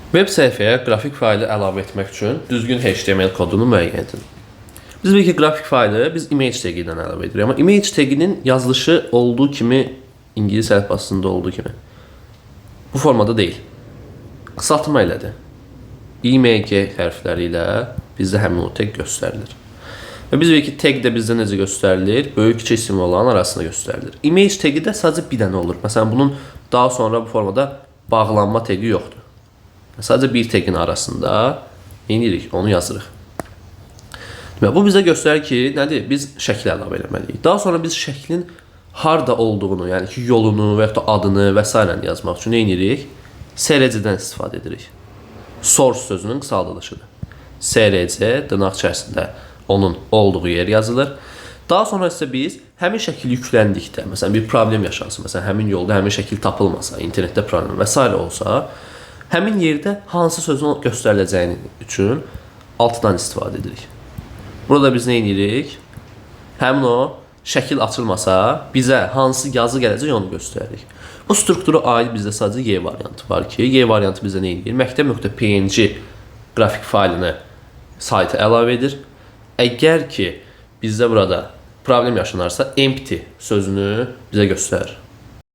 Web səhifəyə qrafik faylı əlavə etmək üçün düzgün HTML kodunu müəyyən edin. Biz bir ki, qrafik faylı biz image tagi-dən əlavə edirik. Amma image taginin yazılışı olduğu kimi, İngilis əlifbasında olduğu kimi bu formada deyil. Qısaltma elədir. IMG hərfləri ilə bizdə həmin o tag göstərilir. Və biz bir ki, tag də bizdə necə göstərilir? Böyük kiçik simvolların arasında göstərilir. Image tagi də sadəcə bir dənə olur. Məsələn, bunun daha sonra bu formada bağlanma tagi yoxdur. Sadəcə bir tagin arasında inirik, onu yazırıq. Və bu bizə göstərir ki, nədir? Biz şəkil əlavə etməliyik. Daha sonra biz şəklin harda olduğunu, yəni ki, yolunu və ya da adını və s. yazmaq üçün nə edirik? SRC-dən istifadə edirik. Source sözünün qısaldılışıdır. SRC dırnaq içərisində onun olduğu yer yazılır. Daha sonra isə biz həmin şəkil yükləndikdə, məsələn, bir problem yaşansın, məsələn, həmin yolda həmin şəkil tapılmasa, internetdə problem və s. olsa, həmin yerdə hansı sözün göstəriləcəyini üçün altdan istifadə edirik. Burada biz nə edirik? Həmin o şəkil açılmasa, bizə hansı yazı gələcək onu göstəririk. Bu struktura aid bizdə sadəcə Y variantı var ki, Y variantı bizə nə edir? Məktəb.png qrafik faylını sayta əlavə edir. Əgər ki, bizdə burada problem yaşanarsa, empty sözünü bizə göstərir.